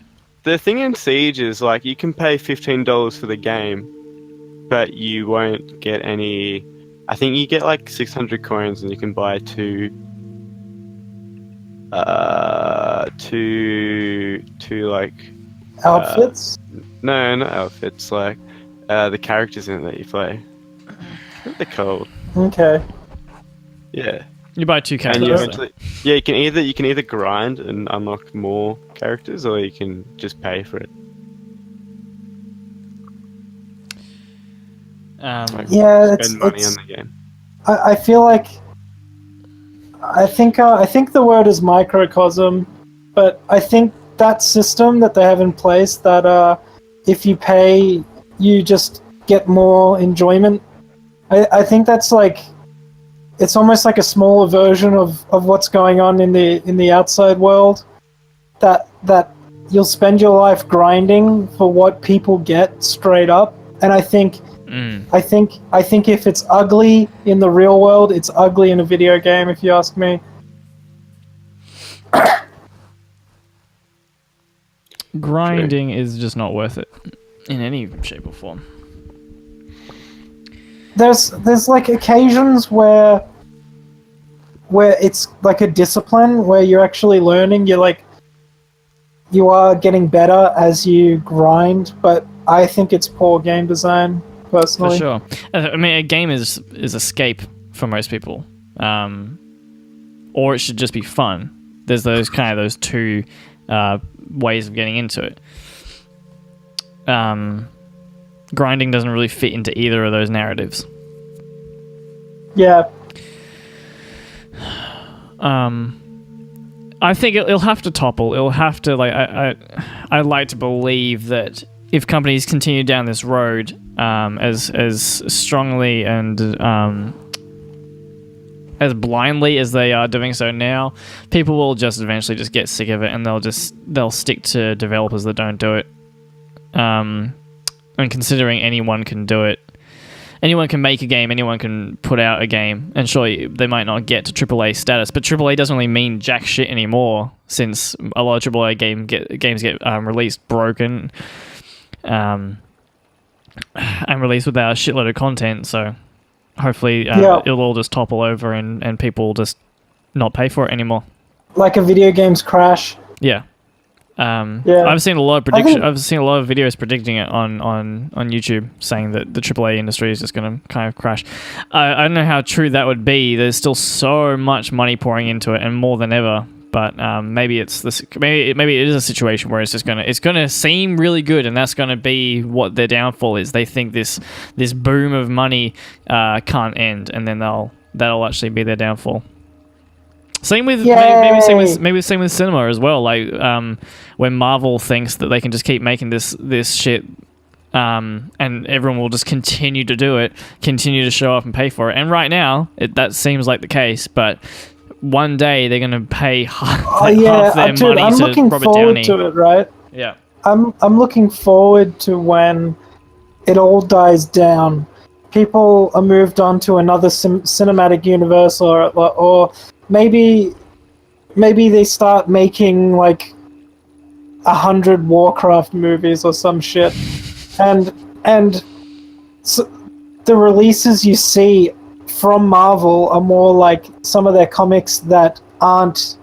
the thing in Siege is like you can pay $15 for the game, but you won't get any. I think you get like 600 coins, and you can buy two like Outfits? No, not outfits. Like the characters in it that you play. What are they called? Okay. Yeah. You buy 2 characters. And you eventually, yeah, you can either grind and unlock more characters, or you can just pay for it. Spend money on the game. I feel like I think the word is microcosm, but I think that system that they have in place that if you pay, you just get more enjoyment. I think that's like, it's almost like a smaller version of what's going on in the outside world. That you'll spend your life grinding for what people get straight up, and I think if it's ugly in the real world, it's ugly in a video game, if you ask me. Grinding is just not worth it in any shape or form. There's like occasions where it's like a discipline where you're actually learning. You are getting better as you grind, but I think it's poor game design, personally. For sure. I mean, a game is escape for most people, or it should just be fun. There's those two ways of getting into it. Grinding doesn't really fit into either of those narratives. Yeah. I think it'll have to topple. It'll have to, like, I'd like to believe that if companies continue down this road as strongly and as blindly as they are doing so now, people will just eventually just get sick of it, and they'll stick to developers that don't do it. And considering anyone can do it, anyone can make a game, anyone can put out a game, and sure, they might not get to AAA status, but AAA doesn't really mean jack shit anymore, since a lot of AAA games get released broken, and released without a shitload of content, so hopefully it'll all just topple over and people will just not pay for it anymore. Like a video game's crash. Yeah. I've seen a lot of videos predicting it on YouTube, saying that the AAA industry is just going to kind of crash. I don't know how true that would be. There's still so much money pouring into it, and more than ever. But maybe it is a situation where it's going to seem really good, and that's going to be what their downfall is. They think this boom of money can't end, and then that'll actually be their downfall. Same with maybe same with cinema as well. Like when Marvel thinks that they can just keep making this shit, and everyone will just continue to do it, continue to show up and pay for it. And right now, that seems like the case. But one day they're going to pay half their money I'm to looking Robert forward Downey. to it, right? Yeah, I'm looking forward to when it all dies down. People are moved on to another cinematic universe, or maybe they start making like 100 Warcraft movies or some shit, and so the releases you see from Marvel are more like some of their comics that aren't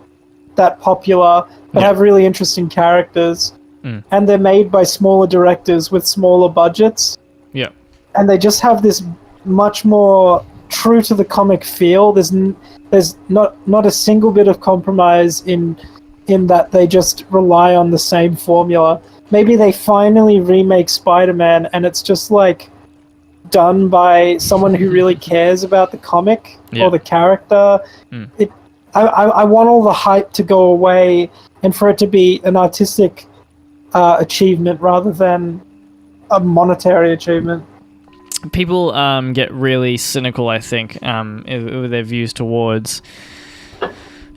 that popular but have really interesting characters, and they're made by smaller directors with smaller budgets. Yeah, and they just have this much more true to the comic feel. There's not a single bit of compromise in that they just rely on the same formula. Maybe they finally remake Spider-Man and it's just like done by someone who really cares about the comic or the character. I want all the hype to go away and for it to be an artistic achievement rather than a monetary achievement. People get really cynical, I think, with their views towards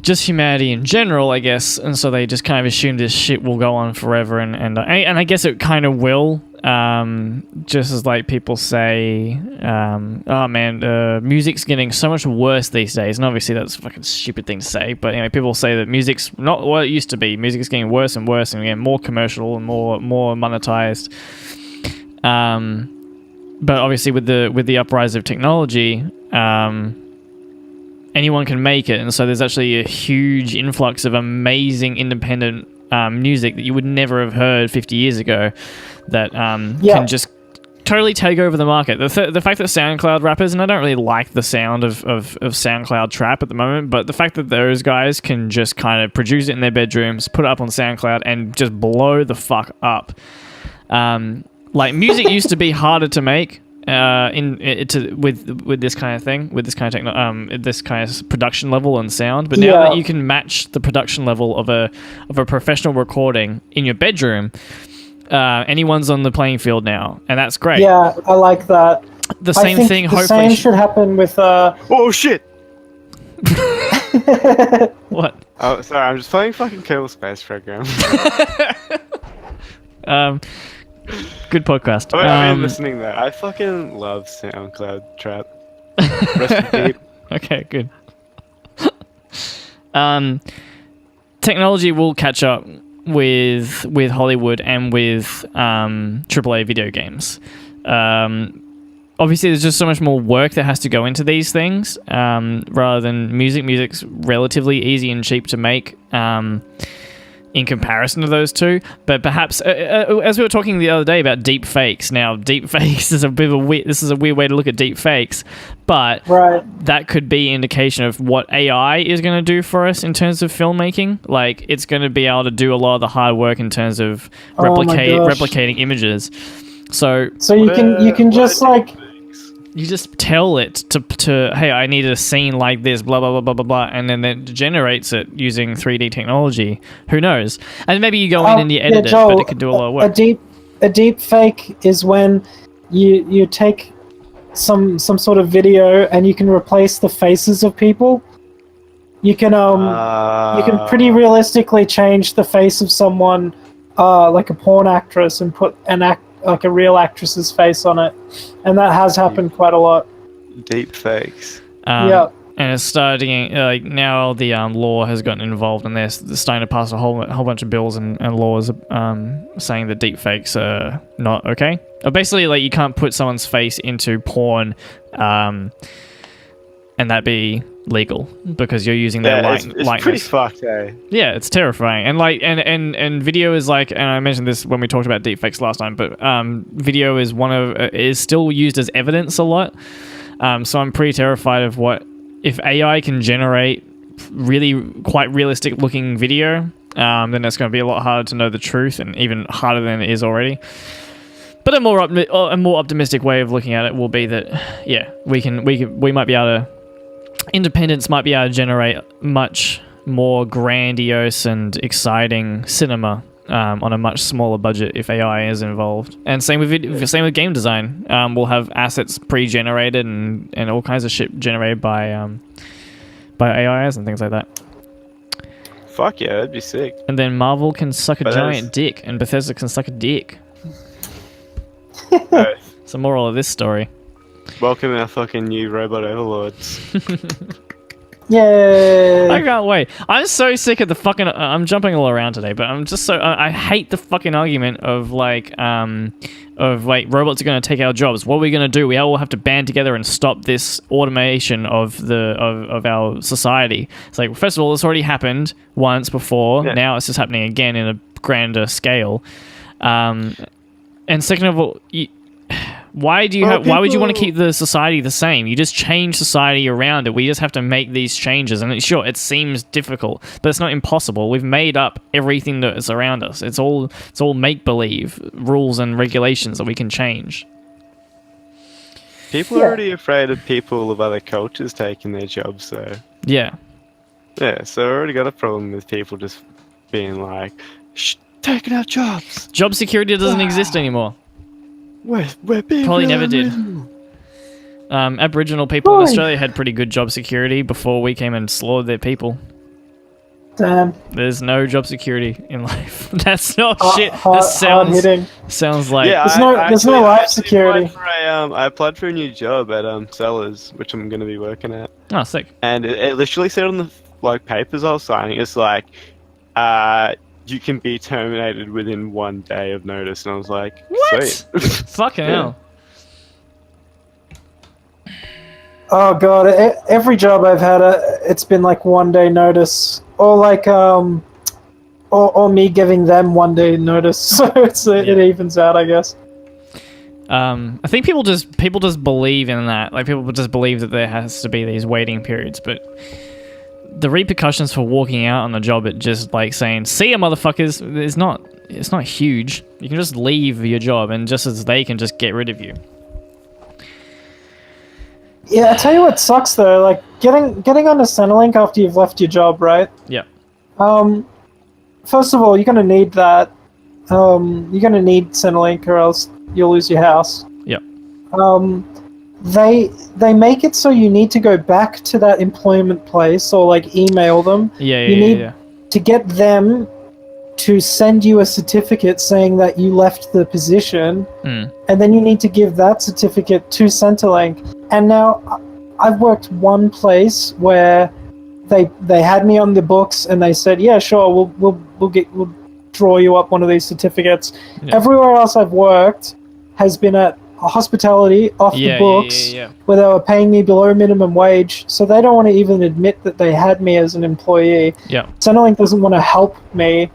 just humanity in general, I guess, and so they just kind of assume this shit will go on forever, and I guess it kind of will. just as like people say, oh man, music's getting so much worse these days. And obviously that's a fucking stupid thing to say. But anyway, people say that music's not what it used to be. Music's getting worse and worse and getting more commercial and more monetized. But obviously with the uprise of technology, anyone can make it. And so there's actually a huge influx of amazing independent music that you would never have heard 50 years ago that can just totally take over the market. The fact that SoundCloud rappers, and I don't really like the sound of SoundCloud trap at the moment, but the fact that those guys can just kind of produce it in their bedrooms, put it up on SoundCloud, and just blow the fuck up. Like, music used to be harder to make with this kind of thing, with this kind of this kind of production level and sound. But now that you can match the production level of a professional recording in your bedroom, anyone's on the playing field now, and that's great. Yeah, I like that. The same thing. The hopefully, same should happen with. Oh shit! What? Oh, sorry, I'm just playing fucking Kerbal Space Program. Good podcast. I've been listening there. I fucking love SoundCloud trap. Rest in peace. Okay, good. Technology will catch up with Hollywood and with AAA video games. Obviously, there's just so much more work that has to go into these things rather than music. Music's relatively easy and cheap to make in comparison to those two. But perhaps, as we were talking the other day about deep fakes, now deep fakes is a bit of a weird way to look at deep fakes, but that could be indication of what AI is going to do for us in terms of filmmaking. Like, it's going to be able to do a lot of the hard work in terms of replicating images. So you can just like... You just tell it to hey, I need a scene like this, blah, blah, blah, blah, blah, blah, and then it generates it using 3D technology. Who knows? And maybe you go in and you edit it, but it can do a lot of work. A deep fake is when you take some sort of video and you can replace the faces of people. You can pretty realistically change the face of someone, like a porn actress, and put like a real actress's face on it, and that has happened quite a lot. Deep fakes. Yeah. And it's starting, like, now the law has gotten involved, and they're starting to pass a whole bunch of bills and laws saying that deep fakes are not okay. Basically, like, you can't put someone's face into porn and that be legal because you're using their likeness. It's pretty fucked, eh? Yeah, it's terrifying. And like, and video is like, and I mentioned this when we talked about deepfakes last time, but video is is still used as evidence a lot. So I'm pretty terrified of what if AI can generate really quite realistic looking video. Then it's going to be a lot harder to know the truth, and even harder than it is already. But a more optimistic way of looking at it will be that, yeah, we might be able to. Independence might be able to generate much more grandiose and exciting cinema on a much smaller budget if AI is involved. And same with game design. We'll have assets pre-generated and all kinds of shit generated by AIs and things like that. Fuck yeah, that'd be sick. And then Marvel can suck a giant dick, and Bethesda can suck a dick. It's the moral of this story. Welcome our fucking new robot overlords. Yay! I can't wait. I'm so sick of the fucking... I'm jumping all around today, but I'm just so... I hate the fucking argument of like robots are going to take our jobs. What are we going to do? We all have to band together and stop this automation of our society. It's like, first of all, this already happened once before. Yeah. Now it's just happening again in a grander scale. And second of all... Why would you want to keep the society the same? You just change society around it. We just have to make these changes. And sure, it seems difficult, but it's not impossible. We've made up everything that is around us. It's all make-believe rules and regulations that we can change. People are already afraid of people of other cultures taking their jobs, so... Yeah. Yeah, so I already got a problem with people just being like, shh, taking our jobs. Job security doesn't exist anymore. We're being probably never did. Aboriginal people in Australia had pretty good job security before we came and slaughtered their people. Damn. There's no job security in life. That's not shit. Hard Sounds like there's no life security. I applied for a new job at Sellers, which I'm going to be working at. Oh, sick. And it literally said on the papers I was signing, it's like, you can be terminated within 1 day of notice, and I was like, what? Sweet. Fucking hell. Oh god, every job I've had, it's been like 1 day notice, or like or me giving them 1 day notice, so it evens out, I guess. I think people just believe in that. Like, people just believe that there has to be these waiting periods, but the repercussions for walking out on the job at just like saying "see ya, motherfuckers" it's not huge. You can just leave your job, and just as they can just get rid of you. Yeah, I tell you what sucks though, like getting on a Centrelink after you've left your job, right? Yeah. First of all, you're gonna need that. You're gonna need Centrelink, or else you'll lose your house. Yep. They make it so you need to go back to that employment place or like email them. You need to get them to send you a certificate saying that you left the position, and then you need to give that certificate to Centrelink. And now I've worked one place where they had me on the books and they said, yeah, sure, we'll draw you up one of these certificates. Yeah. Everywhere else I've worked has been at hospitality off the books where they were paying me below minimum wage, so they don't want to even admit that they had me as an employee. Centrelink doesn't want to help me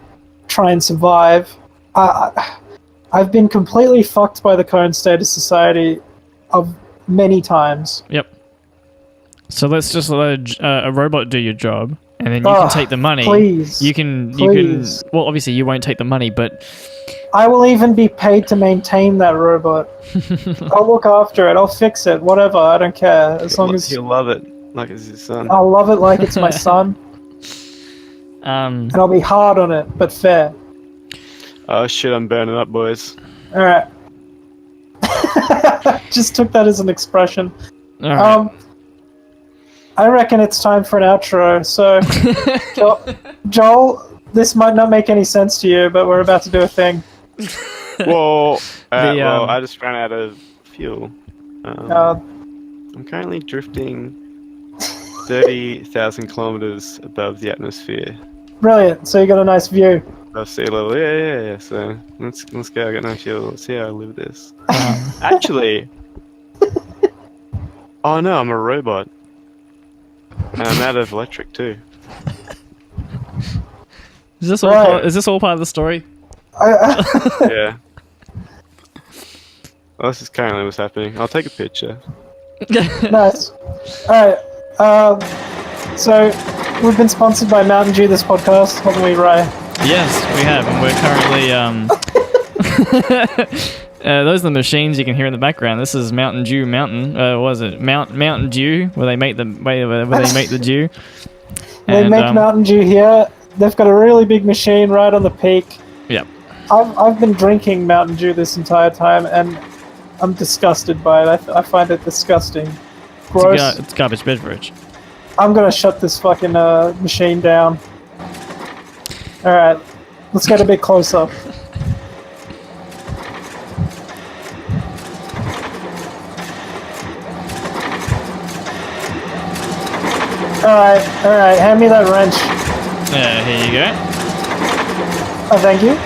try and survive. I've been completely fucked by the current state of society of many times. Yep. So let's just let a robot do your job, and then you can take the money. Please. You can. Well, obviously you won't take the money, but I will even be paid to maintain that robot. I'll look after it. I'll fix it. Whatever. I don't care. As long as you'll love it like it's your son. I'll love it like it's my son. And I'll be hard on it, but fair. Oh shit! I'm burning up, boys. All right. Just took that as an expression. All right. I reckon it's time for an outro. So, Joel, this might not make any sense to you, but we're about to do a thing. Well, I just ran out of fuel. I'm currently drifting 30,000 kilometers above the atmosphere. Brilliant. So you got a nice view. Above sea level. Yeah. So let's go. I got no fuel. Let's see how I live this. Actually, oh no, I'm a robot. And I'm out of electric too. Is this all part of the story? Yeah. Well, this is currently what's happening. I'll take a picture. Nice. Alright. So, we've been sponsored by Mountain Dew this podcast, haven't we, Ray? Yes, we have, and we're currently those are the machines you can hear in the background. This is Mountain Dew Mountain. What is it? Mountain Dew, where they make the dew. They make Mountain Dew here. They've got a really big machine right on the peak. Yep. I've been drinking Mountain Dew this entire time, and I'm disgusted by it. I find it disgusting. Gross. It's garbage beverage. I'm gonna shut this fucking machine down. Alright, let's get a bit closer. Alright, hand me that wrench. Here you go. Oh, thank you.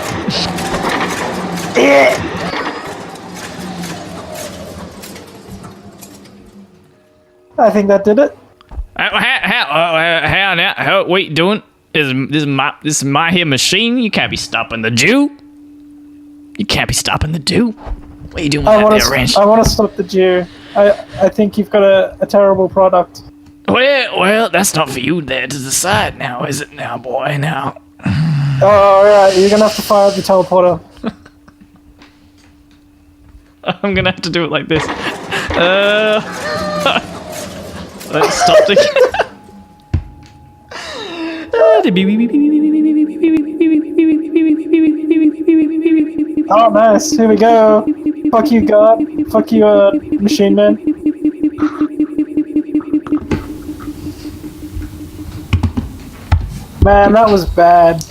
Yeah. I think that did it. How now? What are you doing? This is my here machine. You can't be stopping the Jew. You can't be stopping the Jew. What are you doing with that there wrench? I want to stop the Jew. I think you've got a terrible product. Well, that's not for you there to decide now, is it now, boy? Now. Oh, alright, you're gonna have to fire up the teleporter. I'm gonna have to do it like this. Let's stop the... Oh, nice. Here we go. Fuck you, God. Fuck you, Machine Man. Man, that was bad.